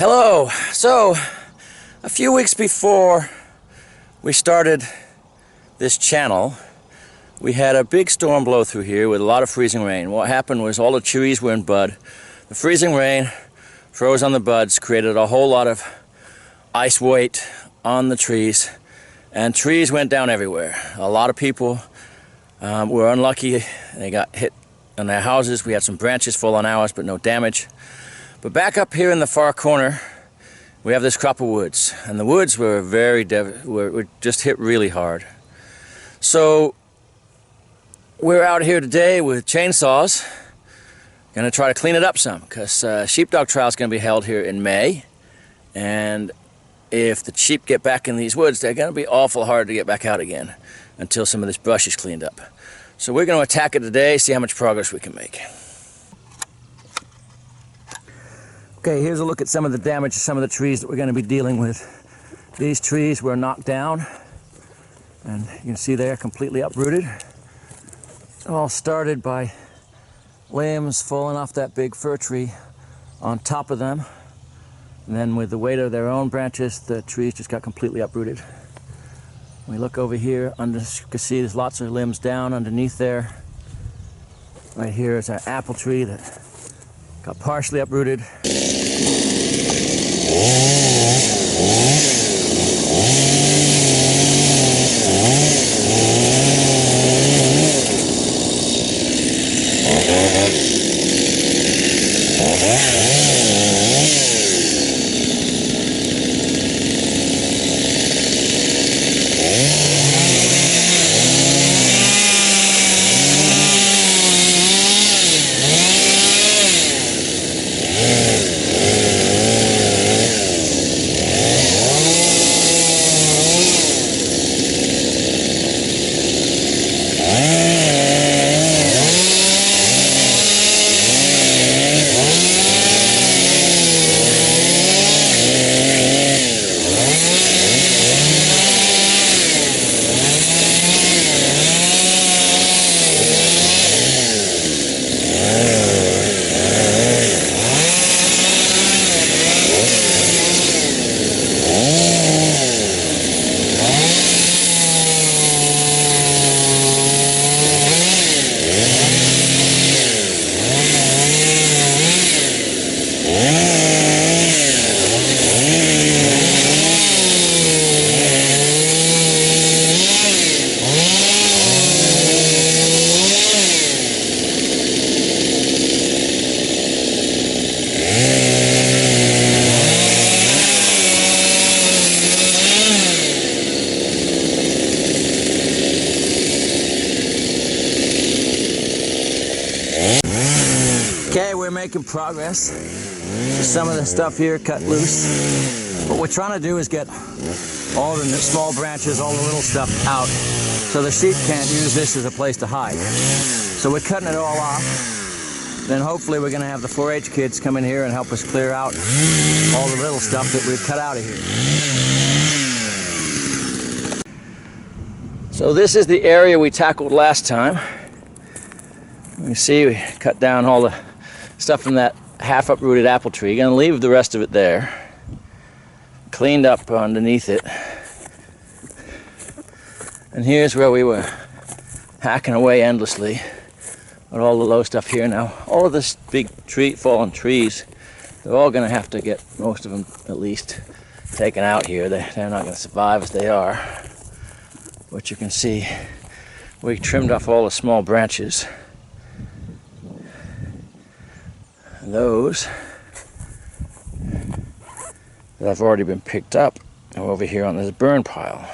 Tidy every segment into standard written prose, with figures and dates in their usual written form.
Hello. So, a few weeks before we started this channel, we had a big storm blow through here with a lot of freezing rain. What happened was all the trees were in bud. The freezing rain froze on the buds, created a whole lot of ice weight on the trees, and trees went down everywhere. A lot of people were unlucky. They got hit on their houses. We had some branches fall on ours, but no damage. But back up here in the far corner, we have this crop of woods, and the woods were were just hit really hard. So we're out here today with chainsaws, going to try to clean it up some, because sheepdog trial is going to be held here in May, and if the sheep get back in these woods, they're going to be awful hard to get back out again until some of this brush is cleaned up. So we're going to attack it today, see how much progress we can make. Okay, here's a look at some of the damage to some of the trees that we're going to be dealing with. These trees were knocked down, and you can see they're completely uprooted. It all started by limbs falling off that big fir tree on top of them, and then with the weight of their own branches, the trees just got completely uprooted. We look over here, you can see there's lots of limbs down underneath there. Right here is our apple tree that got partially uprooted. Okay, we're making progress. Some of the stuff here cut loose. What we're trying to do is get all the small branches, all the little stuff out, so the sheep can't use this as a place to hide. So we're cutting it all off. Then hopefully we're going to have the 4-H kids come in here and help us clear out all the little stuff that we've cut out of here. So this is the area we tackled last time. You see we cut down all the stuff from that half uprooted apple tree. Gonna leave the rest of it there. Cleaned up underneath it. And here's where we were hacking away endlessly with all the low stuff here. Now, all of this big fallen trees, they're all gonna have to get, most of them at least, taken out here. They're not gonna survive as they are. But you can see we trimmed off all the small branches. Those that have already been picked up are over here on this burn pile.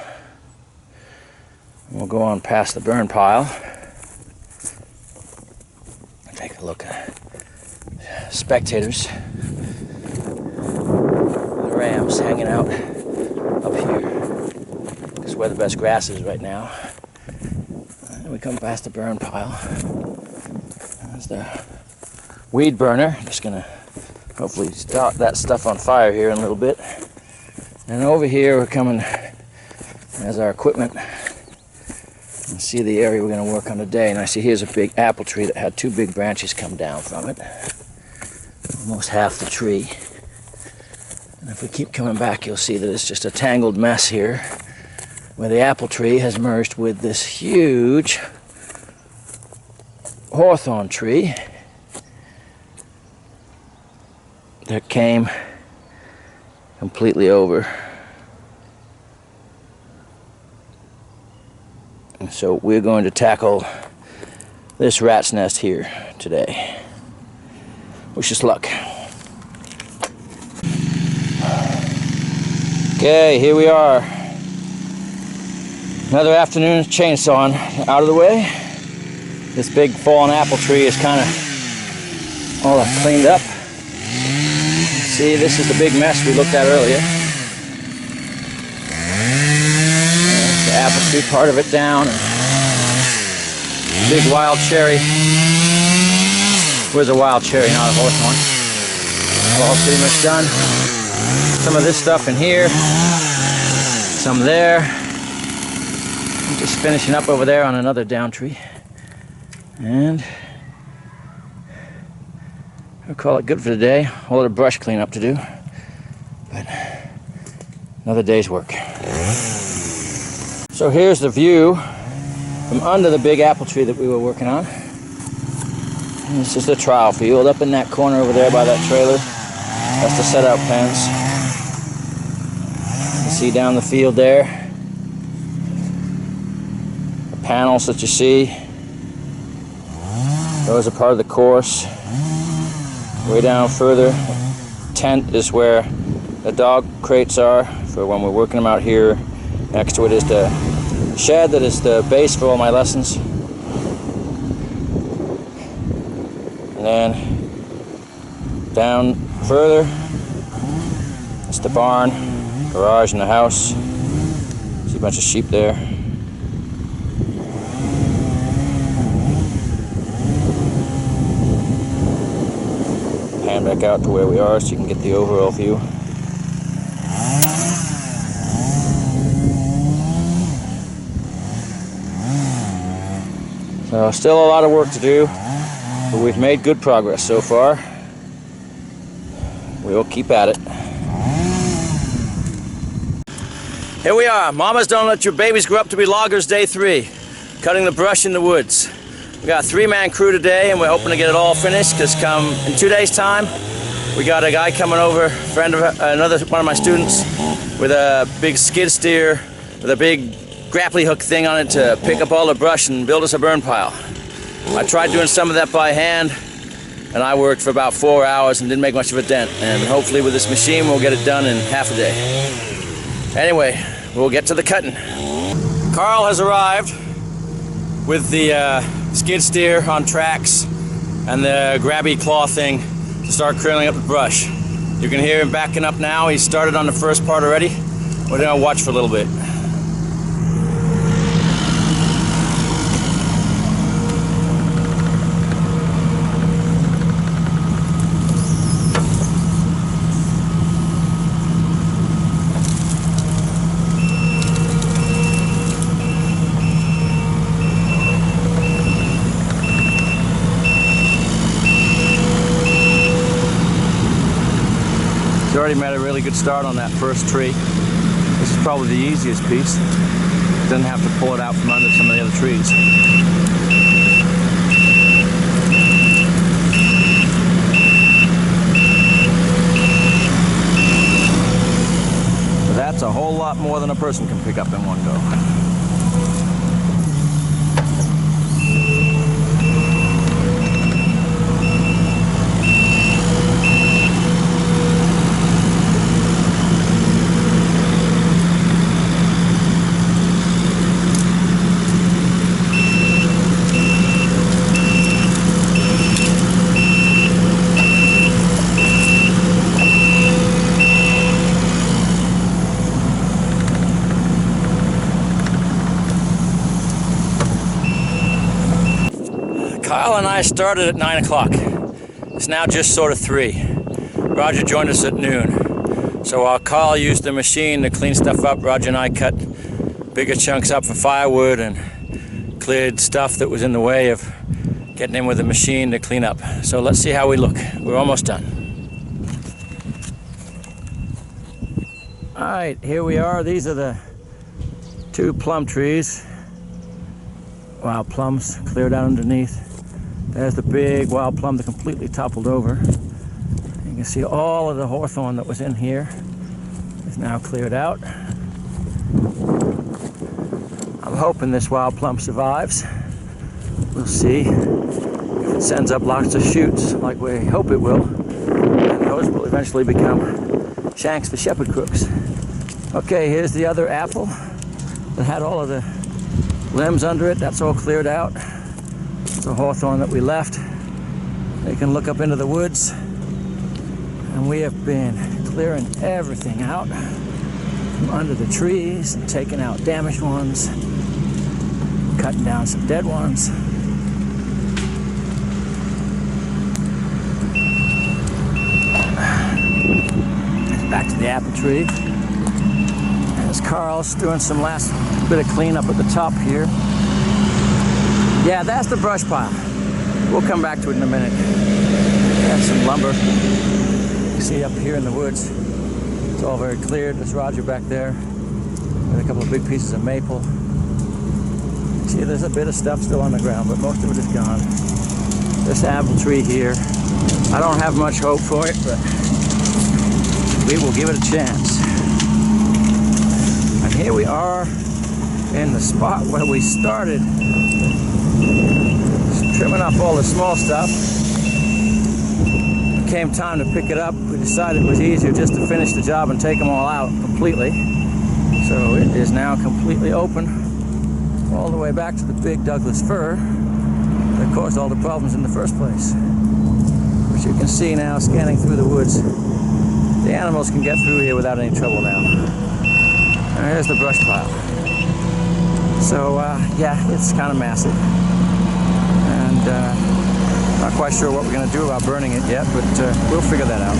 We'll go on past the burn pile and take a look at spectators. The rams hanging out up here. This is where the best grass is right now. And we come past the burn pile. There's the weed burner. Just gonna hopefully start that stuff on fire here in a little bit. And over here we're coming as our equipment. And see the area we're going to work on today. And I see here's a big apple tree that had 2 big branches come down from it. Almost half the tree. If we keep coming back, you'll see that it's just a tangled mess here, where the apple tree has merged with this huge hawthorn tree that came completely over. And so we're going to tackle this rat's nest here today. Wish us luck. Okay, here we are. Another afternoon chainsawing out of the way. This big fallen apple tree is kind of all cleaned up. See, this is the big mess we looked at earlier. There's the apple tree part of it down. Big wild cherry. Where's a wild cherry, not a hawthorn? All pretty much done. Some of this stuff in here, some there. I'm just finishing up over there on another down tree. And I'll call it good for today. A whole lot of brush cleanup to do, but another day's work. So here's the view from under the big apple tree that we were working on. And this is the trial field up in that corner over there by that trailer. That's the set out pens. You see down the field there, the panels that you see, those are part of the course. Way down further, tent is where the dog crates are for when we're working them out here. Next to it is the shed that is the base for all my lessons. And then down further, it's the barn, garage, and the house. See a bunch of sheep there. Pan back out to where we are so you can get the overall view. So still a lot of work to do, but we've made good progress so far. We'll keep at it. Here we are. Mamas don't let your babies grow up to be loggers, day 3. Cutting the brush in the woods. We got a 3-man crew today, and we're hoping to get it all finished, because come in 2 days' time, we got a guy coming over, friend of another one of my students, with a big skid steer with a big grappling hook thing on it to pick up all the brush and build us a burn pile. I tried doing some of that by hand, and I worked for about 4 hours and didn't make much of a dent. And hopefully with this machine we'll get it done in half a day. Anyway, we'll get to the cutting. Carl has arrived with the skid steer on tracks and the grabby claw thing to start curling up the brush. You can hear him backing up now. He started on the first part already. We're gonna watch for a little bit. He's already made a really good start on that first tree. This is probably the easiest piece. Doesn't have to pull it out from under some of the other trees. But that's a whole lot more than a person can pick up in one go. Kyle and I started at 9 o'clock. It's now just sort of 3. Roger joined us at noon. So while Kyle used the machine to clean stuff up, Roger and I cut bigger chunks up for firewood and cleared stuff that was in the way of getting in with the machine to clean up. So let's see how we look. We're almost done. Alright, here we are. These are the 2 plum trees. Wild plums cleared out underneath. There's the big wild plum that completely toppled over. You can see all of the hawthorn that was in here is now cleared out. I'm hoping this wild plum survives. We'll see if it sends up lots of shoots like we hope it will. And those will eventually become shanks for shepherd crooks. Okay, here's the other apple that had all of the limbs under it. That's all cleared out. It's the hawthorn that we left. You can look up into the woods, and we have been clearing everything out from under the trees and taking out damaged ones, cutting down some dead ones. Back to the apple tree. There's Carl's doing some last bit of cleanup at the top here. Yeah, that's the brush pile. We'll come back to it in a minute. That's some lumber. You see up here in the woods, it's all very cleared. There's Roger back there with a couple of big pieces of maple. See, there's a bit of stuff still on the ground, but most of it is gone. This apple tree here, I don't have much hope for it, but we will give it a chance. And here we are in the spot where we started. Just trimming off all the small stuff. It came time to pick it up. We decided it was easier just to finish the job and take them all out completely. So it is now completely open all the way back to the big Douglas fir that caused all the problems in the first place. Which you can see now scanning through the woods. The animals can get through here without any trouble now. And here's the brush pile. So yeah, it's kind of massive. And not quite sure what we're going to do about burning it yet, but we'll figure that out.